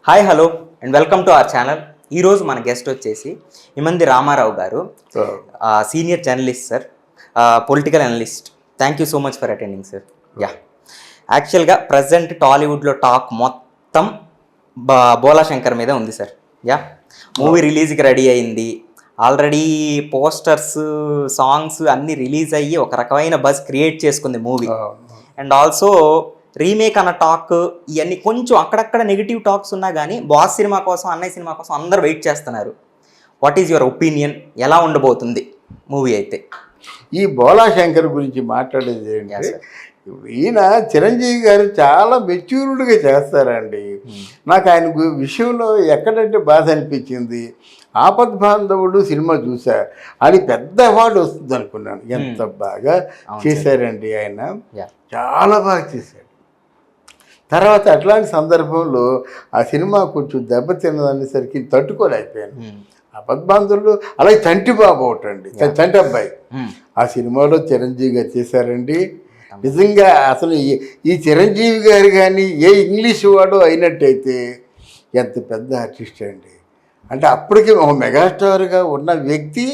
Hi hello and welcome to our channel. ఈరోజు మన guest వచ్చేసి ఇమంది రామారావు గారు, senior journalist sir, political analyst. Thank you so much for attending sir. యాక్చువల్గా present టాలీవుడ్లో talk మొత్తం బోలా శంకర్ మీద ఉంది సార్. మూవీ రిలీజ్కి రెడీ అయింది, ఆల్రెడీ పోస్టర్స్, సాంగ్స్ అన్నీ రిలీజ్ అయ్యి ఒక రకమైన బజ్ క్రియేట్ చేసుకుంది మూవీ. అండ్ ఆల్సో రీమేక్ అన్న టాక్, ఇవన్నీ కొంచెం అక్కడక్కడ నెగిటివ్ టాక్స్ ఉన్నా కానీ బాస్ సినిమా కోసం, అన్నయ్య సినిమా కోసం అందరూ వెయిట్ చేస్తున్నారు. What is your opinion? ఎలా ఉండబోతుంది మూవీ అయితే? ఈ బోలా శంకర్ గురించి మాట్లాడేది ఏంటంటే, ఈయన చిరంజీవి గారు చాలా మెచ్యూర్డ్గా చేస్తారండి. నాకు ఆయన విషయంలో ఎక్కడంటే బాధ అనిపించింది, ఆపద్ బాంధవుడు సినిమా చూసా, అది పెద్ద అవార్డు వస్తుంది అనుకున్నాను. ఎంత బాగా చేశారండి ఆయన, చాలా బాగా చేశారు. తర్వాత అట్లాంటి సందర్భంలో ఆ సినిమా కొంచెం దెబ్బతిన్నదనేసరికి తట్టుకోలేకపోయాను. ఆపద్బాంధవులు అలాగే చంటిబాబు ఒకటండి, చంటి అబ్బాయి ఆ సినిమాలో చిరంజీవి గారు చేశారండి. నిజంగా అసలు ఈ చిరంజీవి గారు కానీ ఏ ఇంగ్లీష్ వాడు అయినట్టయితే ఎంత పెద్ద ఆర్టిస్ట్ అండి. అంటే అప్పటికి ఒక మెగాస్టార్గా ఉన్న వ్యక్తి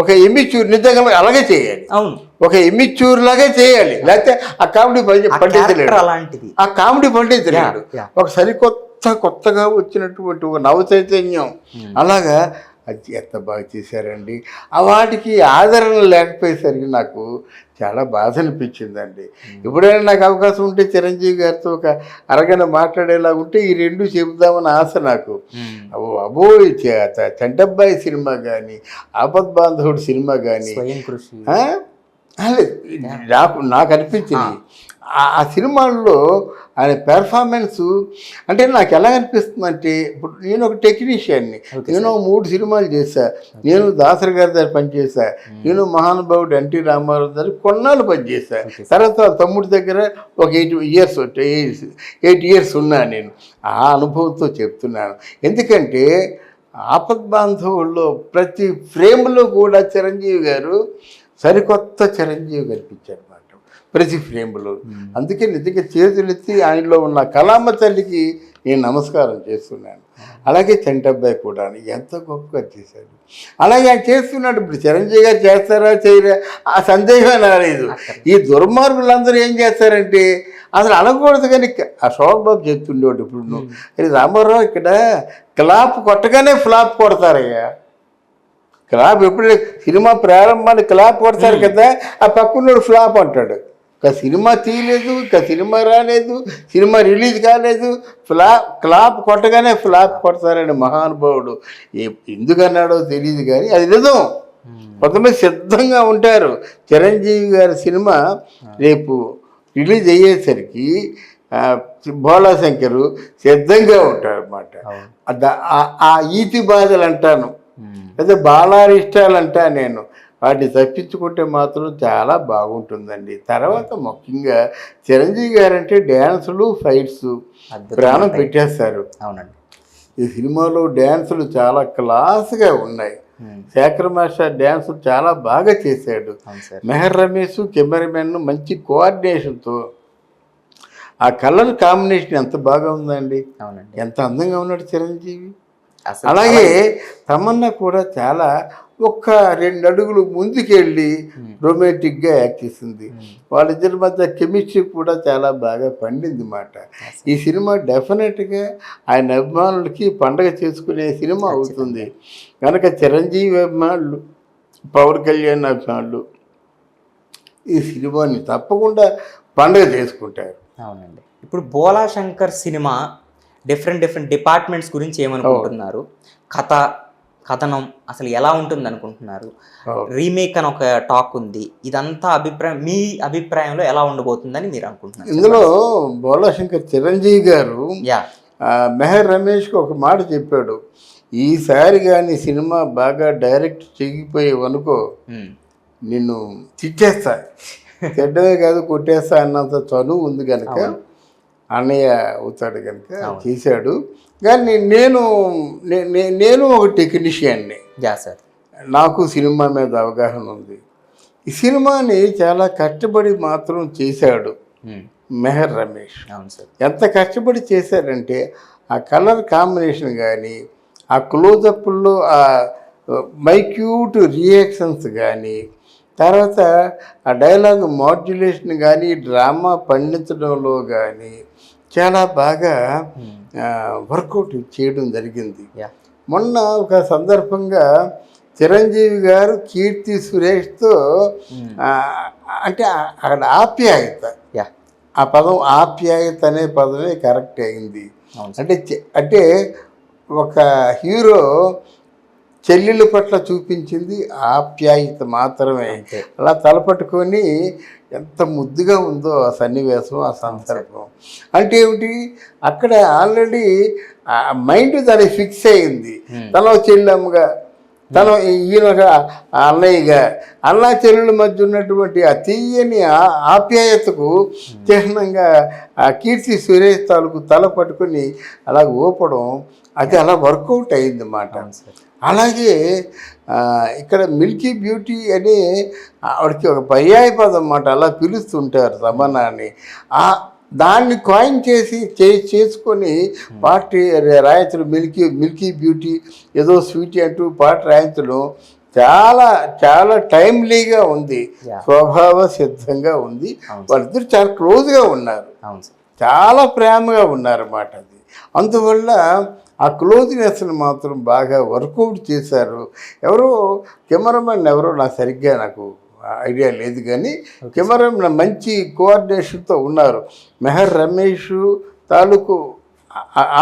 ఒక ఎమ్మిచ్యూర్ నిజంగా అలాగే చేయాలి. అవును, ఒక ఎమ్మిచ్యూర్ లాగే చేయాలి, లేకపోతే ఆ కామెడీ పండించలేడు. ఆ కామెడీ పండించలేడు. ఒక కొత్తగా వచ్చినటువంటి ఒక నవ చైతన్యం అలాగా అది ఎంత బాగా చేశారండి. వాటికి ఆదరణ లేకపోయేసరికి నాకు చాలా బాధ అనిపించిందండి. ఎప్పుడైనా నాకు అవకాశం ఉంటే చిరంజీవి గారితో ఒక అరగంట మాట్లాడేలా ఉంటే ఈ రెండు చెబుదామని ఆశ నాకు. అబోయ్ చంటబ్బాయి సినిమా కానీ, ఆపద్ బాంధవుడు సినిమా కానీ నాకు అనిపించింది. ఆ సినిమాల్లో ఆయన పెర్ఫార్మెన్సు అంటే నాకు ఎలా అనిపిస్తుంది అంటే, ఇప్పుడు నేను ఒక టెక్నీషియన్ని, నేను 3 సినిమాలు చేశా, నేను దాసరి గారి దగ్గర పనిచేశా, నేను మహానుభావుడు ఎన్టీ రామారావు దగ్గర కొన్నాళ్ళు పనిచేశా, తర్వాత తమ్ముడి దగ్గర ఒక 8 ఇయర్స్ ఉన్నా. నేను ఆ అనుభవంతో చెప్తున్నాను. ఎందుకంటే ఆపద్ బాంధవుల్లో ప్రతి ఫ్రేమ్లో కూడా చిరంజీవి గారు సరికొత్త చిరంజీవి కనిపించారు అన్నమాట, ప్రతి ఫ్రేమ్లో. అందుకే నిజంగా చేతులెత్తి ఆయనలో ఉన్న కళామ తల్లికి నేను నమస్కారం చేస్తున్నాను. అలాగే చంటబ్బాయి కూడా ఎంత గొప్పగా చేశాడు. అలాగే ఆయన చేస్తున్నాడు. ఇప్పుడు చిరంజీవి గారు చేస్తారా చేయరా ఆ సందేహం రాలేదు. ఈ దుర్మార్గులందరూ ఏం చేస్తారంటే అసలు అనకూడదు. కానీ ఆ శోభన్ బాబు చెప్తుండేవాడు, ఇప్పుడు నువ్వు రామారావు ఇక్కడ క్లాప్ కొట్టగానే ఫ్లాప్ కొడతారయ్యా. క్లాప్ ఎప్పుడు సినిమా ప్రారంభాన్ని క్లాప్ కొడతారు కదా, ఆ పక్కనోడు ఫ్లాప్ అంటాడు. ఇక సినిమా తీయలేదు, ఇక సినిమా రాలేదు, సినిమా రిలీజ్ కాలేదు, క్లాప్ కొట్టగానే ఫ్లాప్ కొడతారని మహానుభావుడు. ఎందుకన్నాడో తెలియదు కానీ అది నిజం. కొంతమంది సిద్ధంగా ఉంటారు. చిరంజీవి గారి సినిమా రేపు రిలీజ్ అయ్యేసరికి బోలా శంకరు సిద్ధంగా ఉంటారు అన్నమాట. ఆ ఈతి బాధలు అంటాను, అదే బాలారిష్టాలు అంటా నేను, వాటిని తప్పించుకుంటే మాత్రం చాలా బాగుంటుందండి. తర్వాత ముఖ్యంగా చిరంజీవి గారు అంటే డ్యాన్సులు, ఫైట్స్ ప్రాణం పెట్టేస్తారు. అవునండి, ఈ సినిమాలో డ్యాన్సులు చాలా క్లాస్గా ఉన్నాయి. శేఖర్ మాస్టర్ డ్యాన్సులు చాలా బాగా చేశాడు. మెహర్ రమేష్ కెమెరామెన్ మంచి కోఆర్డినేషన్తో ఆ కలర్ కాంబినేషన్ ఎంత బాగా ఉందండి. ఎంత అందంగా ఉన్నాడు చిరంజీవి. అలాగే తమన్నా కూడా చాలా 1-2 అడుగులు ముందుకెళ్ళి రొమాంటిక్గా యాక్ట్ చేసింది. వాళ్ళిద్దరి మధ్య కెమిస్ట్రీ కూడా చాలా బాగా పండింది మాట. ఈ సినిమా డెఫినెట్గా ఆయన అభిమానులకి పండగ చేసుకునే సినిమా అవుతుంది కనుక చిరంజీవి అభిమానులు, పవన్ కళ్యాణ్ అభిమానులు ఈ సినిమాని తప్పకుండా పండగ చేసుకుంటారు. అవునండి, ఇప్పుడు బోలా శంకర్ సినిమా డిఫరెంట్ డిపార్ట్మెంట్స్ గురించి ఏమనుకుంటున్నారు? కథనం అసలు ఎలా ఉంటుంది అనుకుంటున్నారు? రీమేక్ అని ఒక టాక్ ఉంది. ఇదంతా మీ అభిప్రాయంలో ఎలా ఉండబోతుందని మీరు అనుకుంటున్నారు? ఇందులో బోలా శంకర్ చిరంజీవి గారు మెహర్ రమేష్కి ఒక మాట చెప్పాడు, ఈసారి కానీ సినిమా బాగా డైరెక్ట్ చెగిపోయేవనుకో నిన్ను తిట్టేస్తా, చెడ్డమే కాదు కొట్టేస్తా అన్నంత చనువు ఉంది కనుక అన్నయ్య అవుతాడు కనుక చేశాడు. కానీ నేను ఒక టెక్నీషియన్ని, నాకు సినిమా మీద అవగాహన ఉంది. ఈ సినిమాని చాలా కష్టపడి మాత్రం చేశాడు మెహర్ రమేష్. ఎంత కష్టపడి చేశారంటే ఆ కలర్ కాంబినేషన్ కానీ, ఆ క్లోజప్లో ఆ మైక్యూట్ రియాక్షన్స్ కానీ, తర్వాత ఆ డైలాగ్ మాడ్యులేషన్ కానీ, డ్రామా పండించడంలో కానీ చాలా బాగా వర్కౌట్ చేయడం జరిగింది. మొన్న ఒక సందర్భంగా చిరంజీవి గారు కీర్తి సురేష్తో అంటే అక్కడ ఆప్యాయత, ఆ పదం ఆప్యాయత అనే పదమే కరెక్ట్ అయింది. అంటే ఒక హీరో చెల్లెళ్ళ పట్ల చూపించింది ఆప్యాయత మాత్రమే. అలా తలపట్టుకొని ఎంత ముద్దుగా ఉందో ఆ సన్నివేశం, ఆ సందర్భం. అంటే ఏమిటి, అక్కడ ఆల్రెడీ మైండ్ దానికి ఫిక్స్ అయింది. తన చెల్లెమ్మగా, తన ఈయనగా అన్నయ్యగా, అన్నా చెల్లెల మధ్య ఉన్నటువంటి ఆ తీయని ఆప్యాయతకు చిహ్నంగా ఆ కీర్తి సురేష్ తాలూకు తల పట్టుకొని అలా ఊపడం, అది అలా వర్కౌట్ అయింది అన్నమాట. అలాగే ఇక్కడ మిల్కీ బ్యూటీ అని ఆవిడకి ఒక పర్యాయ పదం అన్నమాట, అలా పిలుస్తుంటారు తమన్నాని. దాన్ని కాయిన్ చేసుకొని పాట రాయించడం, మిల్కీ బ్యూటీ ఏదో స్వీటీ అంటూ పాట రాయించడం చాలా చాలా టైమ్లీగా ఉంది, స్వభావ సిద్ధంగా ఉంది. వాళ్ళిద్దరు చాలా క్లోజ్గా ఉన్నారు, చాలా ప్రేమగా ఉన్నారన్నమాట. అది అందువల్ల ఆ క్లోజ్నెస్ని మాత్రం బాగా వర్కౌట్ చేశారు. ఎవరో కెమెరామెన్ ఎవరో నాకు ఐడియా లేదు, కానీ కెమెరామెన్ మంచి కోఆర్డినేషన్తో ఉన్నారు. మెహర్ రమేష్ తాలూకు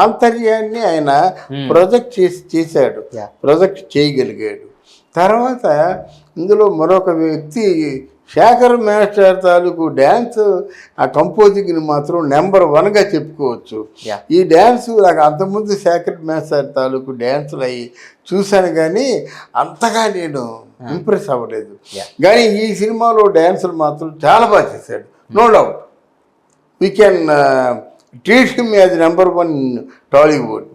ఆంతర్యాన్ని ఆయన ప్రొజెక్ట్ చేశాడు, ప్రొజెక్ట్ చేయగలిగాడు. తర్వాత ఇందులో మరొక వ్యక్తి శేఖర్ మాస్టర్ తాలూకు డ్యాన్స్, ఆ కంపోజింగ్ని మాత్రం నెంబర్ 1గా చెప్పుకోవచ్చు. ఈ డ్యాన్స్ నాకు అంతకుముందు శేఖర్ మాస్టర్ తాలూకు డ్యాన్సులు అవి చూశాను, కానీ అంతగా నేను ఇంప్రెస్ అవ్వలేదు. కానీ ఈ సినిమాలో డ్యాన్సులు మాత్రం చాలా బాగా చేశాడు. No doubt we can treat him as number 1 Tollywood.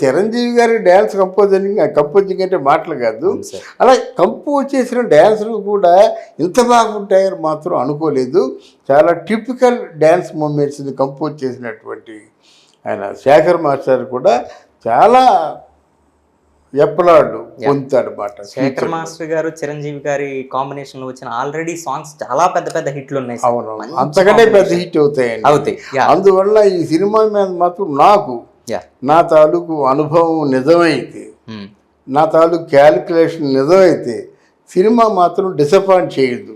Chiranjeevi గారి డ్యాన్స్ కంపోజింగ్ అంటే మాటలు కాదు. అలా కంపోజ్ చేసిన డ్యాన్సులు కూడా ఇంత బాగుంటాయని మాత్రం అనుకోలేదు. చాలా టిపికల్ డ్యాన్స్ మూమెంట్స్ని కంపోజ్ చేసినటువంటి ఆయన శేఖర్ మాస్టర్ కూడా చాలా ఎప్పలాడు పొందుతాడు అన్నమాట. శేఖర్ మాస్టర్ గారు చిరంజీవి గారి కాంబినేషన్ లో వచ్చిన ఆల్రెడీ సాంగ్స్ చాలా పెద్ద పెద్ద హిట్లు ఉన్నాయి. అవును, అంతకంటే పెద్ద హిట్ అవుతాయి. అందువల్ల ఈ సినిమా మీద మాత్రం నాకు నా తాలూకు అనుభవం నిజమైతే, నా తాలూకు క్యాలిక్యులేషన్ నిజమైతే సినిమా మాత్రం డిసప్పాయింట్ చేయదు.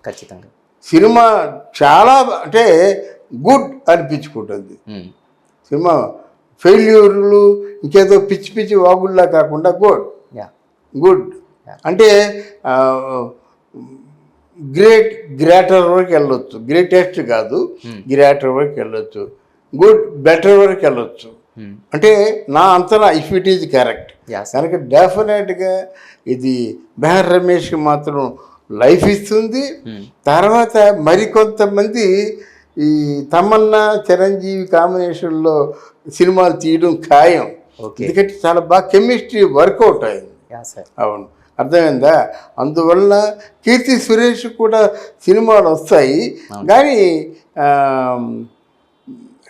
ఖచ్చితంగా సినిమా చాలా అంటే గుడ్ అనిపించుకుంటుంది. సినిమా ఫెయిల్యూర్లు ఇంకేదో పిచ్చి పిచ్చి వాగుల్లా కాకుండా గుడ్ అంటే గ్రేటర్ వరకు వెళ్ళొచ్చు. గ్రేటెస్ట్ కాదు, గ్రేటర్ వరకు వెళ్ళొచ్చు. గుడ్ బెటర్ వరకు వెళ్ళొచ్చు. అంటే నా అంతలా ఇఫ్ ఇట్ ఈజ్ కరెక్ట్ కనుక డెఫినెట్గా ఇది మెహర్ రమేష్కి మాత్రం లైఫ్ ఇస్తుంది. తర్వాత మరికొంతమంది ఈ తమన్నా చిరంజీవి కాంబినేషన్లో సినిమాలు తీయడం ఖాయం. ఎందుకంటే చాలా బాగా కెమిస్ట్రీ వర్కౌట్ అయింది. అవును, అర్థమైందా? అందువల్ల కీర్తి సురేష్ కూడా సినిమాలు వస్తాయి, కానీ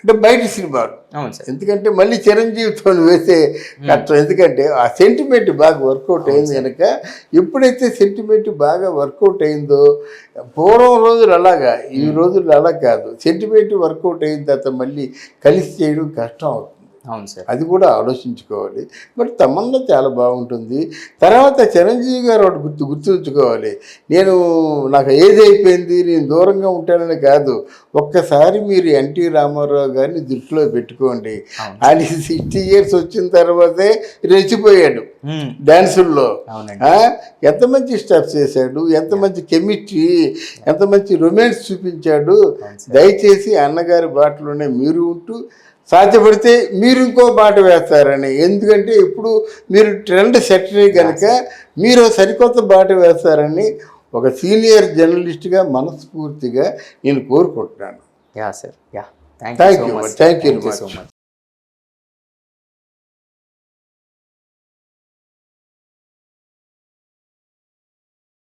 అంటే బయట సినిమాలు. ఎందుకంటే మళ్ళీ చిరంజీవితో వేసే కష్టం, ఎందుకంటే ఆ సెంటిమెంట్ బాగా వర్కౌట్ అయింది కనుక. ఎప్పుడైతే సెంటిమెంట్ బాగా వర్కౌట్ అయిందో, పూర్వం రోజులు అలాగా, ఈ రోజులు అలా కాదు. సెంటిమెంట్ వర్కౌట్ అయిన తర్వాత మళ్ళీ కలిసి చేయడం కష్టం అవుతుంది. అవును సార్, అది కూడా ఆలోచించుకోవాలి. బట్ తమన్నా చాలా బాగుంటుంది. తర్వాత చిరంజీవి గారు ఒకటి గుర్తుంచుకోవాలి. నాకు ఏజ్ అయిపోయింది, నేను దూరంగా ఉంటానని కాదు. ఒక్కసారి మీరు ఎన్టీ రామారావు గారిని దృష్టిలో పెట్టుకోండి. ఆయన 60 years వచ్చిన తర్వాతే రెచ్చిపోయాడు డ్యాన్సుల్లో. ఎంత మంచి స్టెప్స్ చేశాడు, ఎంత మంచి కెమిస్ట్రీ, ఎంత మంచి రొమాన్స్ చూపించాడు. దయచేసి అన్నగారి బాటలోనే మీరు ఉంటూ సాధ్యపడితే మీరు ఇంకో బాట వేస్తారని. ఎందుకంటే ఇప్పుడు మీరు ట్రెండ్ సెక్రటరీ కనుక మీరు సరికొత్త బాట వేస్తారని ఒక సీనియర్ జర్నలిస్ట్గా మనస్ఫూర్తిగా నేను కోరుకుంటున్నాను. Thank you so much.